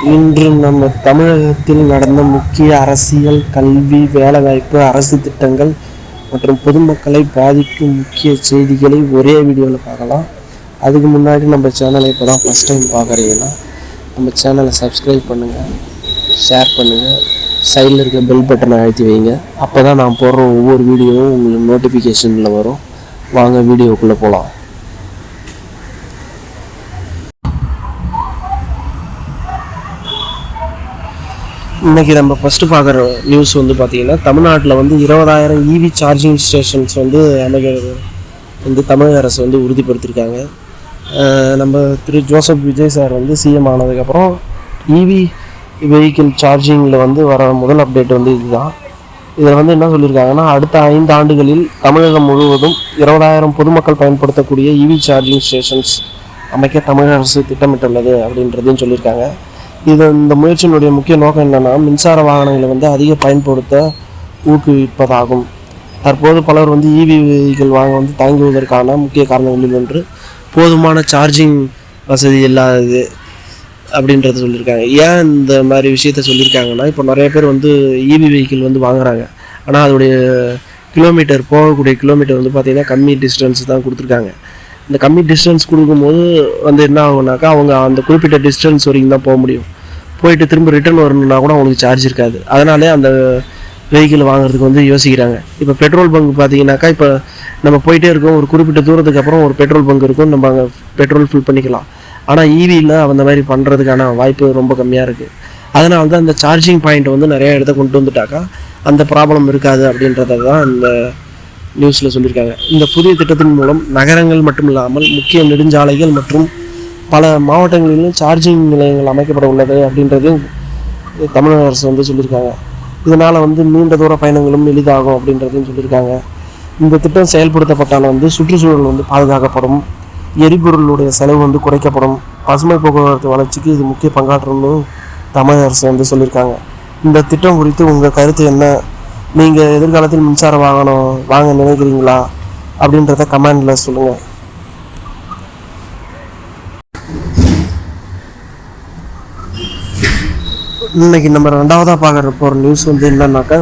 இன்று நம்ம தமிழகத்தில் நடந்த முக்கிய அரசியல், கல்வி, வேலைவாய்ப்பு, அரசு திட்டங்கள் மற்றும் பொதுமக்களை பாதிக்கும் முக்கிய செய்திகளை ஒரே வீடியோவில் பார்க்கலாம். அதுக்கு முன்னாடி நம்ம சேனலை இப்போ தான் ஃபஸ்ட் டைம் பார்க்குறீங்கன்னா நம்ம சேனலை சப்ஸ்கிரைப் பண்ணுங்கள், ஷேர் பண்ணுங்கள், சைடில் இருக்க பெல் பட்டனை அழுத்தி வைங்க. அப்போ தான் நான் போடுற ஒவ்வொரு வீடியோவும் உங்களுக்கு நோட்டிஃபிகேஷனில் வரும். வாங்க வீடியோக்குள்ளே போகலாம். இன்றைக்கி நம்ம ஃபஸ்ட்டு பார்க்குற நியூஸ் வந்து பார்த்திங்கன்னா, தமிழ்நாட்டில் வந்து 20,000 இவி சார்ஜிங் ஸ்டேஷன்ஸ் வந்து அமைக்கிறது வந்து தமிழக அரசு வந்து உறுதிப்படுத்தியிருக்காங்க. நம்ம திரு ஜோசப் விஜய் சார் வந்து சிஎம் ஆனதுக்கப்புறம் இவி வெஹிக்கிள் சார்ஜிங்கில் வந்து வர முதல் அப்டேட் வந்து இதுதான். இதில் வந்து என்ன சொல்லியிருக்காங்கன்னா, அடுத்த 5 ஆண்டுகளில் தமிழகம் முழுவதும் 20,000 பொதுமக்கள் பயன்படுத்தக்கூடிய இவி சார்ஜிங் ஸ்டேஷன்ஸ் அமைக்க தமிழக அரசு திட்டமிட்டுள்ளது அப்படின்றதையும் சொல்லியிருக்காங்க. இந்த முயற்சியினுடைய முக்கிய நோக்கம் என்னென்னா, மின்சார வாகனங்களை வந்து அதிக பயன்படுத்த ஊக்குவிப்பதாகும். தற்போது பலர் வந்து இவி வெஹிக்கிள் வாங்க வந்து தயங்குவதற்கான முக்கிய காரணங்களில் ஒன்று போதுமான சார்ஜிங் வசதி இல்லாதது அப்படின்றத சொல்லியிருக்காங்க. ஏன் இந்த மாதிரி விஷயத்த சொல்லியிருக்காங்கன்னா, இப்போ நிறைய பேர் வந்து இவி வெஹிக்கிள் வந்து வாங்குறாங்க. ஆனால் அதோடைய போகக்கூடிய கிலோமீட்டர் வந்து பார்த்திங்கன்னா கம்மி டிஸ்டன்ஸ் தான் கொடுத்துருக்காங்க. இந்த கம்மி டிஸ்டன்ஸ் கொடுக்கும்போது வந்து என்ன ஆகுனாக்கா, அவங்க அந்த குறிப்பிட்ட டிஸ்டன்ஸ் வரைக்கும் தான் போக முடியும். போயிட்டு திரும்ப ரிட்டர்ன் வரணுன்னா கூட அவங்களுக்கு சார்ஜ் இருக்காது. அதனாலே அந்த வெஹிக்கிள் வாங்குறதுக்கு வந்து யோசிக்கிறாங்க. இப்போ பெட்ரோல் பங்க் பார்த்தீங்கன்னாக்கா, இப்போ நம்ம போயிட்டே இருக்கோம், ஒரு குறிப்பிட்ட தூரத்துக்கு அப்புறம் ஒரு பெட்ரோல் பங்க் இருக்கும், நம்ம அங்கே பெட்ரோல் ஃபில் பண்ணிக்கலாம். ஆனால் ஈவியில் அந்த மாதிரி பண்ணுறதுக்கான வாய்ப்பு ரொம்ப கம்மியாக இருக்குது. அதனால தான் இந்த சார்ஜிங் பாயிண்ட் வந்து நிறையா இடத்த கொண்டு வந்துட்டாக்கா அந்த ப்ராப்ளம் இருக்காது அப்படின்றத தான் இந்த நியூஸில் சொல்லியிருக்காங்க. இந்த புதிய திட்டத்தின் மூலம் நகரங்கள் மட்டும் இல்லாமல் முக்கிய நெடுஞ்சாலைகள் மற்றும் பல மாவட்டங்களிலும் சார்ஜிங் நிலையங்கள் அமைக்கப்பட உள்ளது அப்படின்றதையும் தமிழக அரசு வந்து சொல்லியிருக்காங்க. இதனால் வந்து நீண்ட தூர பயணங்களும் எளிதாகும் அப்படின்றதையும் சொல்லியிருக்காங்க. இந்த திட்டம் செயல்படுத்தப்பட்டால் வந்து சுற்றுச்சூழல் வந்து பாதுகாக்கப்படும், எரிபொருளுடைய செலவு வந்து குறைக்கப்படும், பசுமை போக்குவரத்து வளர்ச்சிக்கு இது முக்கிய பங்காற்றும்னு தமிழக அரசு வந்து சொல்லியிருக்காங்க. இந்த திட்டம் குறித்து உங்கள் கருத்து என்ன? நீங்கள் எதிர்காலத்தில் மின்சார வாகனம் வாங்க நினைக்கிறீங்களா அப்படின்றத கமெண்டில் சொல்லுங்கள். இன்றைக்கி நம்ம 2வதாக பார்க்குற போகிற நியூஸ் வந்து என்னன்னாக்கா,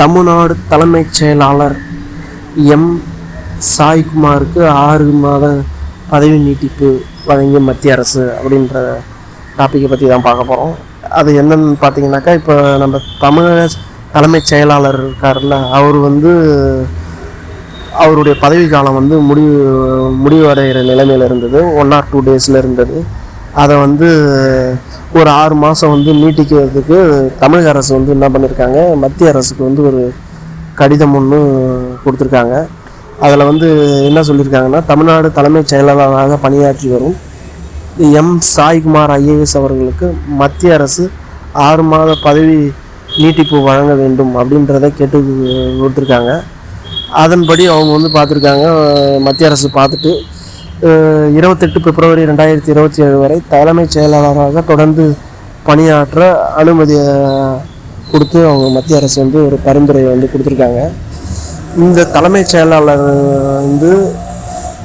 தமிழ்நாடு தலைமைச் செயலாளர் எம் சாய்குமாருக்கு 6 மாத பதவி நீட்டிப்பு வழங்கிய மத்திய அரசு அப்படின்ற டாப்பிக்கை பற்றி தான் பார்க்க போகிறோம். அது என்னன்னு பார்த்தீங்கன்னாக்கா, இப்போ நம்ம தமிழக தலைமைச் செயலாளர் இருக்கார்ல, அவர் வந்து அவருடைய பதவி காலம் வந்து முடிவடைகிற நிலைமையில் இருந்தது. 1 or 2 days இருந்தது. அதை வந்து ஒரு 6 மாதம் வந்து நீட்டிக்கிறதுக்கு தமிழக அரசு வந்து என்ன பண்ணியிருக்காங்க, மத்திய அரசுக்கு வந்து ஒரு கடிதம் ஒன்று கொடுத்துருக்காங்க. அதில் வந்து என்ன சொல்லியிருக்காங்கன்னா, தமிழ்நாடு தலைமைச் செயலாளராக பணியாற்றி வரும் எம் சாய்குமார் ஐஏஎஸ் அவர்களுக்கு மத்திய அரசு 6 மாத பதவி நீட்டிப்பு வழங்க வேண்டும் அப்படின்றத கேட்டு கொடுத்துருக்காங்க. அதன்படி அவங்க வந்து பார்த்துருக்காங்க. மத்திய அரசு பார்த்துட்டு 28 பிப்ரவரி 2027 வரை தலைமைச் செயலாளராக தொடர்ந்து பணியாற்ற அனுமதியை கொடுத்து அவங்க மத்திய அரசு வந்து ஒரு பரிந்துரையை வந்து கொடுத்துருக்காங்க. இந்த தலைமைச் செயலாளர் வந்து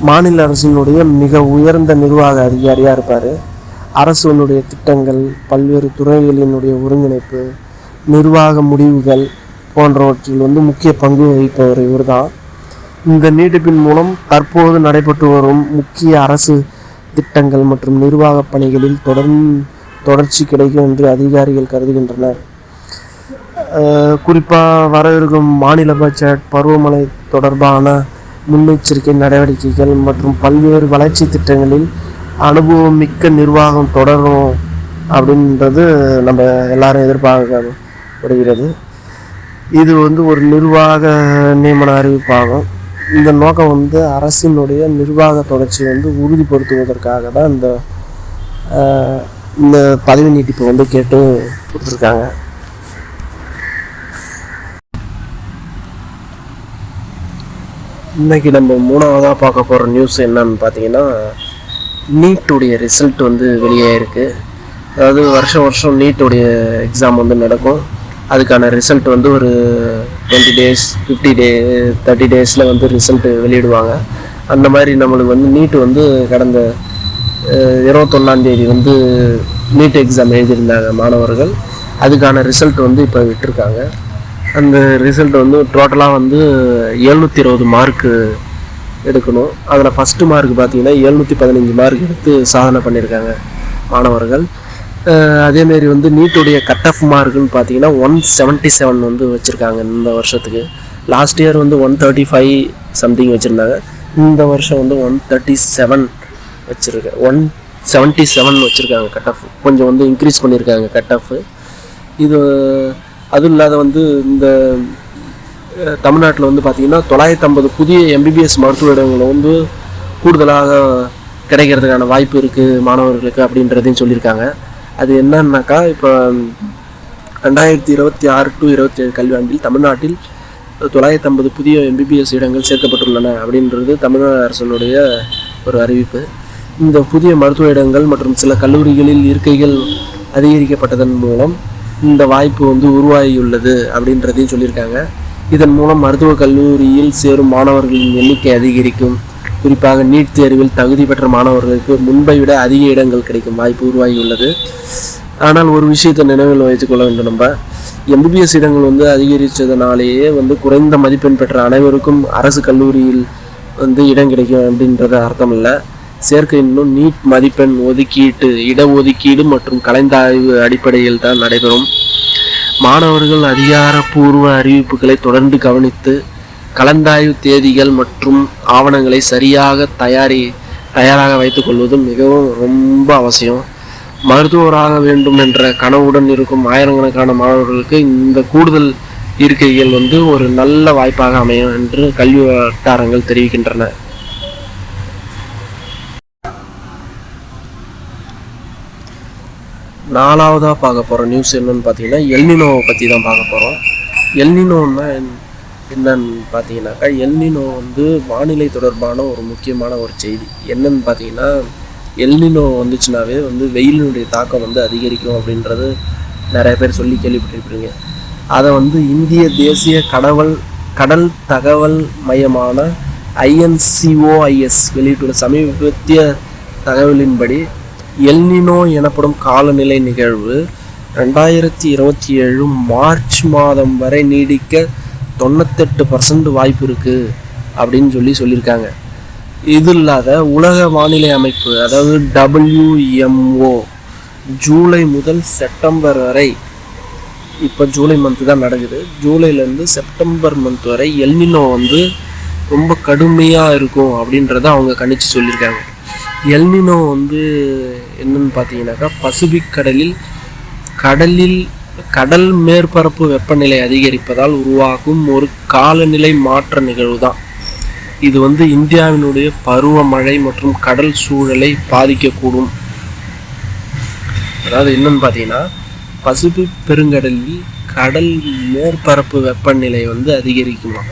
மாநில அரசினுடைய மிக உயர்ந்த நிர்வாக அதிகாரியாக இருப்பார். அரசுடைய திட்டங்கள், பல்வேறு துறைகளினுடைய ஒருங்கிணைப்பு, நிர்வாக முடிவுகள் போன்றவற்றில் வந்து முக்கிய பங்கு வகிப்பவர் இவர் தான். இந்த நீட்டிப்பின் மூலம் தற்போது நடைபெற்று வரும் முக்கிய அரசு திட்டங்கள் மற்றும் நிர்வாக பணிகளில் தொடர்ச்சி கிடைக்கும் என்று அதிகாரிகள் கருதுகின்றனர். குறிப்பாக வரவிருக்கும் மாநில பட்ஜெட், பருவமழை தொடர்பான முன்னெச்சரிக்கை நடவடிக்கைகள் மற்றும் பல்வேறு வளர்ச்சி திட்டங்களில் அனுபவம் மிக்க நிர்வாகம் தொடரும் அப்படின்றது நம்ம எல்லாரும் எதிர்பார்க்கப்படுகிறது. இது வந்து ஒரு நிர்வாக நியமன அறிவிப்பாகும். இந்த நோக்கம் வந்து அரசினுடைய நிர்வாக தொடர்ச்சி வந்து உறுதிப்படுத்துவதற்காக தான் இந்த பதவி நீட்டிப்பை வந்து கேட்டு கொடுத்துருக்காங்க. இன்றைக்கி நம்ம 3வதாக பார்க்க போகிற நியூஸ் என்னன்னு பார்த்தீங்கன்னா, நீட்டுடைய ரிசல்ட் வந்து வெளியாகிருக்கு. அதாவது வருஷம் நீட்டுடைய எக்ஸாம் வந்து நடக்கும். அதுக்கான ரிசல்ட் வந்து ஒரு 20 days 30 days வந்து ரிசல்ட்டு வெளியிடுவாங்க. அந்த மாதிரி நம்மளுக்கு வந்து நீட்டு வந்து கடந்த 21ஆம் தேதி வந்து நீட் எக்ஸாம் எழுதியிருந்தாங்க மாணவர்கள். அதுக்கான ரிசல்ட் வந்து இப்போ விட்டுருக்காங்க. அந்த ரிசல்ட் வந்து டோட்டலாக வந்து 720 மார்க்கு எடுக்கணும். அதில் ஃபஸ்ட்டு மார்க் பார்த்தீங்கன்னா 715 மார்க் எடுத்து சாதனை பண்ணியிருக்காங்க மாணவர்கள். அதேமாரி வந்து நீட்டுடைய கட் ஆஃப் மார்க்குன்னு பார்த்தீங்கன்னா 177 வந்து வச்சுருக்காங்க இந்த வருஷத்துக்கு. லாஸ்ட் இயர் வந்து 135 சம்திங் வச்சுருந்தாங்க. இந்த வருஷம் வந்து 137 177 வச்சுருக்காங்க கட் ஆஃப். கொஞ்சம் வந்து இன்க்ரீஸ் பண்ணியிருக்காங்க கட் ஆஃப். இது அதுவும் இல்லாத வந்து இந்த தமிழ்நாட்டில் வந்து பார்த்திங்கன்னா 950 புதிய எம்பிபிஎஸ் மருத்துவ இடங்களை வந்து கூடுதலாக கிடைக்கிறதுக்கான வாய்ப்பு இருக்குது மாணவர்களுக்கு அப்படின்றதையும் சொல்லியிருக்காங்க. அது என்னன்னாக்கா, இப்போ 2026 to 27 கல்வியாண்டில் தமிழ்நாட்டில் 950 புதிய எம்பிபிஎஸ் இடங்கள் சேர்க்கப்பட்டுள்ளன அப்படின்றது தமிழக அரசனுடைய ஒரு அறிவிப்பு. இந்த புதிய மருத்துவ இடங்கள் மற்றும் சில கல்லூரிகளில் இருக்கைகள் அதிகரிக்கப்பட்டதன் மூலம் இந்த வாய்ப்பு வந்து உருவாகியுள்ளது அப்படின்றதையும் சொல்லியிருக்காங்க. இதன் மூலம் மருத்துவக் கல்லூரியில் சேரும் மாணவர்களின் எண்ணிக்கை அதிகரிக்கும். குறிப்பாக நீட் தேர்வில் தகுதி பெற்ற மாணவர்களுக்கு முன்பை விட அதிக இடங்கள் கிடைக்கும் வாய்ப்பு உருவாகியுள்ளது. ஆனால் ஒரு விஷயத்தை நினைவில் வைத்துக்கொள்ள வேண்டும், நம்ம எம்பிபிஎஸ் இடங்கள் வந்து அதிகரித்ததுனாலேயே வந்து குறைந்த மதிப்பெண் பெற்ற அனைவருக்கும் அரசு கல்லூரியில் வந்து இடம் கிடைக்கும் அப்படின்றது அர்த்தம் இல்லை. சேர்க்கை இன்னும் நீட் மதிப்பெண் ஒதுக்கீட்டு, இடஒதுக்கீடு மற்றும் கலந்தாய்வு அடிப்படையில் தான் நடைபெறும். மாணவர்கள் அதிகாரப்பூர்வ அறிவிப்புகளை தொடர்ந்து கவனித்து கலந்தாய்வு தேதிகள் மற்றும் ஆவணங்களை சரியாக தயாராக வைத்துக் கொள்வது மிகவும் ரொம்ப அவசியம். மருத்துவராக வேண்டும் என்ற கனவுடன் இருக்கும் ஆயிரக்கணக்கான மாணவர்களுக்கு இந்த கூடுதல் இருக்கைகள் வந்து ஒரு நல்ல வாய்ப்பாக அமையும் என்று கல்வி வட்டாரங்கள் தெரிவிக்கின்றன. நாலாவதாக பார்க்க போகிற நியூஸ் என்னன்னு பார்த்தீங்கன்னா எல்னினோவை பற்றி தான் பார்க்க போகிறோம். எல்னினோன்னா என்னன்னு பார்த்தீங்கன்னாக்கா, எல்னினோ வந்து வானிலை தொடர்பான ஒரு முக்கியமான ஒரு செய்தி. என்னன்னு பார்த்தீங்கன்னா, எல்னினோ வந்துச்சுனாவே வந்து வெயிலினுடைய தாக்கம் வந்து அதிகரிக்கும் அப்படின்றது நிறைய பேர் சொல்லி கேள்விப்பட்டிருப்பீங்க. அதை வந்து இந்திய தேசிய கடல் தகவல் மையமான INCOIS வெளியிட்டுள்ள சமீபத்திய தகவலின்படி எல்னினோ எனப்படும் காலநிலை நிகழ்வு 2027 மார்ச் மாதம் வரை நீடிக்க 98% வாய்ப்பு இருக்குது அப்படின்னு சொல்லியிருக்காங்க. இது இல்லாத உலக வானிலை அமைப்பு, அதாவது WMO, ஜூலை முதல் செப்டம்பர் வரை, இப்போ ஜூலை மந்த்து தான் நடக்குது, ஜூலைலேருந்து செப்டம்பர் மந்த் வரை எல்னினோ வந்து ரொம்ப கடுமையாக இருக்கும் அப்படின்றத அவங்க கணிச்சு சொல்லியிருக்காங்க. எல்னினோ வந்து என்னன்னு பார்த்தீங்கன்னாக்கா, பசிபிக் கடல் மேற்பரப்பு வெப்பநிலை அதிகரிப்பதால் உருவாகும் ஒரு காலநிலை மாற்ற நிகழ்வு தான். இது வந்து இந்தியாவினுடைய பருவமழை மற்றும் கடல் சூழலை பாதிக்கக்கூடும். அதாவது என்னன்னு பார்த்தீங்கன்னா, பசிபிக் பெருங்கடலில் கடல் மேற்பரப்பு வெப்பநிலை வந்து அதிகரிக்குமா.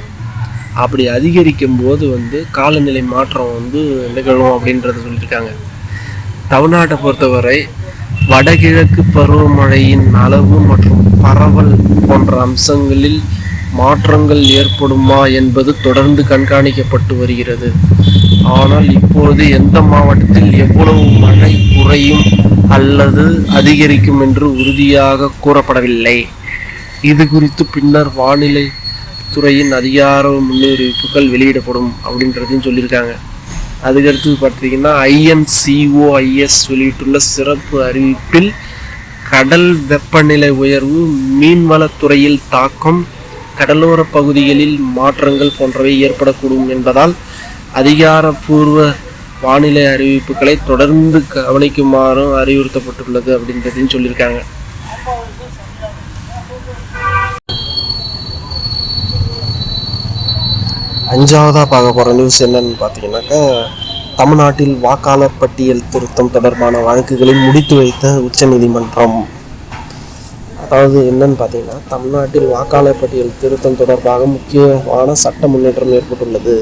அப்படி அதிகரிக்கும் போது வந்து காலநிலை மாற்றம் வந்து நிகழும் அப்படின்றத சொல்லியிருக்காங்க. தமிழ்நாட்டை பொறுத்தவரை வடகிழக்கு பருவமழையின் அளவு மற்றும் பரவல் போன்ற அம்சங்களில் மாற்றங்கள் ஏற்படுமா என்பது தொடர்ந்து கண்காணிக்கப்பட்டு வருகிறது. ஆனால் இப்பொழுது எந்த மாவட்டத்தில் எவ்வளவு மழை குறையும் அல்லது அதிகரிக்கும் என்று உறுதியாக கூறப்படவில்லை. இது குறித்து பின்னர் வானிலை துறையின் அதிகார முன்னறிவிப்புகள் வெளியிடப்படும் அப்படின்றதையும் சொல்லியிருக்காங்க. அதுக்கடுத்து பார்த்தீங்கன்னா, INCOIS வெளியிட்டுள்ள சிறப்பு அறிவிப்பில் கடல் வெப்பநிலை உயர்வு, மீன்வளத்துறையில் தாக்கம், கடலோர பகுதிகளில் மாற்றங்கள் போன்றவை ஏற்படக்கூடும் என்பதால் அதிகாரப்பூர்வ வானிலை அறிவிப்புகளை தொடர்ந்து கவனிக்குமாறும் அறிவுறுத்தப்பட்டுள்ளது அப்படின்றதையும் சொல்லியிருக்காங்க. அஞ்சாவதாக பார்க்க போகிற நியூஸ் என்னன்னு பார்த்தீங்கன்னாக்கா, தமிழ்நாட்டில் வாக்காளர் பட்டியல் திருத்தம் தொடர்பான வழக்குகளை முடித்து வைத்த உச்சநீதிமன்றம். அதாவது என்னன்னு பார்த்தீங்கன்னா, தமிழ்நாட்டில் வாக்காளர் பட்டியல் திருத்தம் தொடர்பாக முக்கியமான சட்ட முன்னேற்றம் ஏற்பட்டுள்ளது.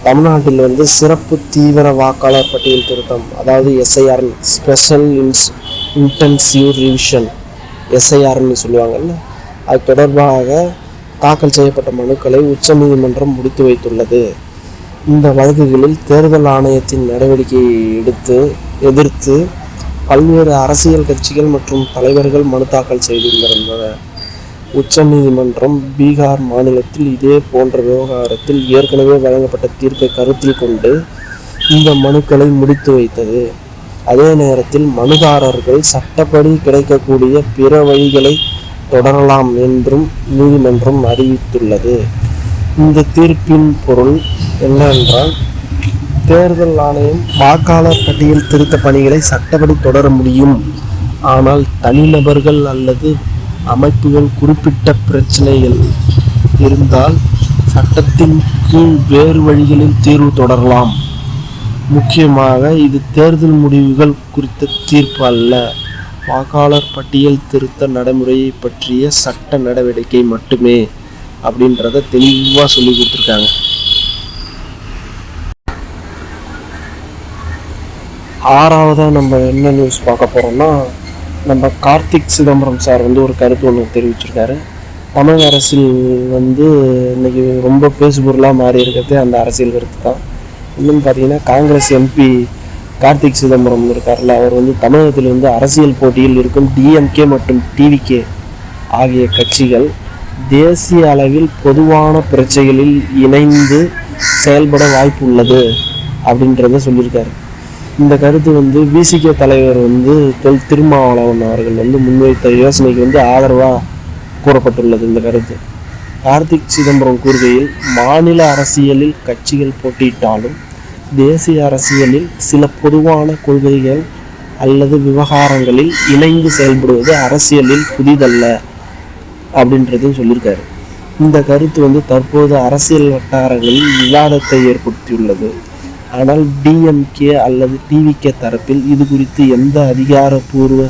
தமிழ்நாட்டில் வந்து சிறப்பு தீவிர வாக்காளர் பட்டியல் திருத்தம், அதாவது SIR, ஸ்பெஷல் இன்டென்சிவ் ரிவிஷன், SIRன்னு சொல்லுவாங்கல்ல, அது தொடர்பாக தாக்கல் செய்யப்பட்ட மனுக்களை உச்சநீதிமன்றம் முடித்து வைத்துள்ளது. இந்த வழக்குகளில் தேர்தல் ஆணையத்தின் நடவடிக்கையை எதிர்த்து பல்வேறு அரசியல் கட்சிகள் மற்றும் தலைவர்கள் மனு தாக்கல் செய்திருந்தனர். உச்சநீதிமன்றம் பீகார் மாநிலத்தில் இதே போன்ற விவகாரத்தில் ஏற்கனவே வழங்கப்பட்ட தீர்ப்பை கருத்தில் கொண்டு இந்த மனுக்களை முடித்து வைத்தது. அதே நேரத்தில் மனுதாரர்கள் சட்டப்படி கிடைக்கக்கூடிய பிற வழிகளை தொடரலாம் என்றும் நீதிமன்றம் அறிவித்துள்ளது. இந்த தீர்ப்பின் பொருள் என்னவென்றால், தேர்தல் ஆணையம் வாக்காளர் பட்டியல் திருத்த பணிகளை சட்டப்படி தொடர முடியும். ஆனால் தனிநபர்கள் அல்லது அமைப்புகள் குறிப்பிட்ட பிரச்சனைகள் இருந்தால் சட்டத்தின் கீழ் வேறு வழிகளில் தீர்வு தொடரலாம். முக்கியமாக இது தேர்தல் முடிவுகள் குறித்த தீர்ப்பு அல்ல, வாக்காளர் பட்டியல் திருத்த நடைமுறையை பற்றிய சட்ட நடவடிக்கை மட்டுமே அப்படின்றத தெளிவாக சொல்லி கொடுத்துருக்காங்க. ஆறாவதாக நம்ம என்ன நியூஸ் பார்க்க போகிறோம்னா, நம்ம கார்த்திக் சிதம்பரம் சார் ஒரு கருத்து ஒன்று தெரிவிச்சிருக்காரு. தமிழக அரசியல் இன்னைக்கு ரொம்ப பேசுபொருளாக மாறி இருக்கிறது அந்த அரசியல் கருத்து தான். இன்னும் பார்த்தீங்கன்னா, காங்கிரஸ் எம்பி கார்த்திக் சிதம்பரம் இருக்கார்ல, அவர் தமிழகத்தில் அரசியல் போட்டியில் இருக்கும் டிஎம்கே மற்றும் டிவிகே ஆகிய கட்சிகள் தேசிய அளவில் பொதுவான பிரச்சனைகளில் இணைந்து செயல்பட வாய்ப்பு உள்ளது அப்படின்றத சொல்லியிருக்காரு. இந்த கருத்து விசிகே தலைவர் தொல் திருமாவளவன் அவர்கள் முன்வைத்த யோசனைக்கு ஆதரவாக கூறப்பட்டுள்ளது. இந்த கருத்து கார்த்திக் சிதம்பரம் கூறுகையில், மாநில அரசியலில் கட்சிகள் போட்டியிட்டாலும் தேசிய அரசியலில் சில பொதுவான கொள்கைகள் அல்லது விவகாரங்களில் இணைந்து செயல்படுவது அரசியலில் புதிதல்ல அப்படின்றதையும் சொல்லியிருக்காரு. இந்த கருத்து தற்போது அரசியல் வட்டாரங்களில் விவாதத்தை ஏற்படுத்தியுள்ளது. ஆனால் டிஎம்கே அல்லது டிவிகே தரப்பில் இது குறித்து எந்த அதிகாரப்பூர்வ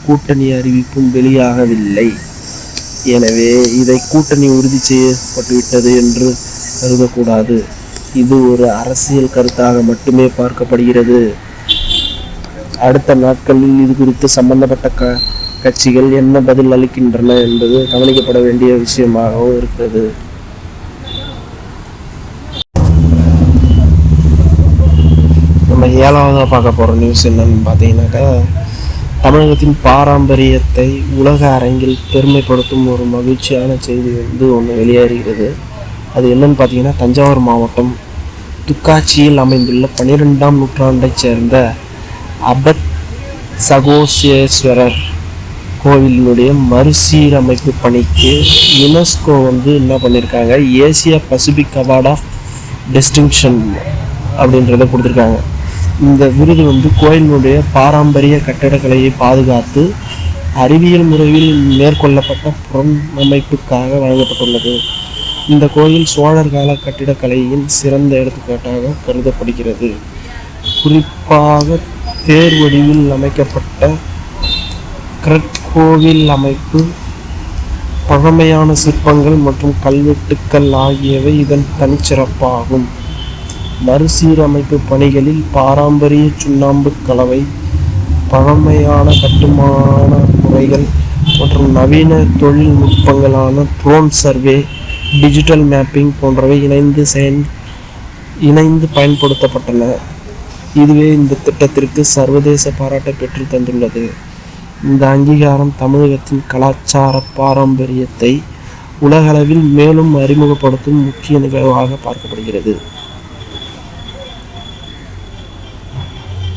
கூட்டணி அறிவிப்பும் வெளியாகவில்லை. எனவே இதை கூட்டணி உறுதி செய்யப்பட்டுவிட்டது என்று கருதக்கூடாது. இது ஒரு அரசியல் கருத்தாக மட்டுமே பார்க்கப்படுகிறது. அடுத்த நாட்களில் இது குறித்து சம்பந்தப்பட்ட கட்சிகள் என்ன பதில் அளிக்கின்றன என்பது கவனிக்கப்பட வேண்டிய விஷயமாகவும் இருக்கிறது. நம்ம ஏழாவதாக பார்க்க போகிற நியூஸ் என்னன்னு பார்த்தீங்கன்னாக்கா, தமிழகத்தின் பாரம்பரியத்தை உலக அரங்கில் பெருமைப்படுத்தும் ஒரு மகிழ்ச்சியான செய்தி ஒன்று வெளியேறுகிறது. அது என்னன்னு பார்த்தீங்கன்னா, தஞ்சாவூர் மாவட்டம் துக்காட்சியில் அமைந்துள்ள 12ஆம் நூற்றாண்டைச் சேர்ந்த அபத் சகோசேஸ்வரர் கோவிலினுடைய மறுசீரமைப்பு பணிக்கு யுனெஸ்கோ என்ன பண்ணியிருக்காங்க, Asia Pacific award of distinction அப்படின்றத கொடுத்துருக்காங்க. இந்த விருது கோயிலினுடைய பாரம்பரிய கட்டடக்கலையை பாதுகாத்து அறிவியல் முறையில் மேற்கொள்ளப்பட்ட புனரமைப்புக்காக வழங்கப்பட்டுள்ளது. இந்த கோயில் சோழர் கால கட்டிடக்கலையின் சிறந்த எடுத்துக்காட்டாக கருதப்படுகிறது. குறிப்பாக தேர் வடிவில் அமைக்கப்பட்ட கற்கோவில் அமைப்பு, பழமையான சிற்பங்கள் மற்றும் கல்வெட்டுக்கள் ஆகியவை இதன் தனிச்சிறப்பாகும். மறுசீரமைப்பு பணிகளில் பாரம்பரிய சுண்ணாம்பு கலவை, பழமையான கட்டுமான முறைகள் மற்றும் நவீன தொழில்நுட்பங்களான ட்ரோன் சர்வே, டிஜிட்டல் மேப்பிங் போன்றவை இணைந்து பயன்படுத்தப்பட்டன. இதுவே இந்த திட்டத்திற்கு சர்வதேச பாராட்டை பெற்று தந்துள்ளது. இந்த அங்கீகாரம் தமிழகத்தின் கலாச்சார பாரம்பரியத்தை உலகளவில் மேலும் அறிமுகப்படுத்தும் முக்கிய நிகழ்வாக பார்க்கப்படுகிறது.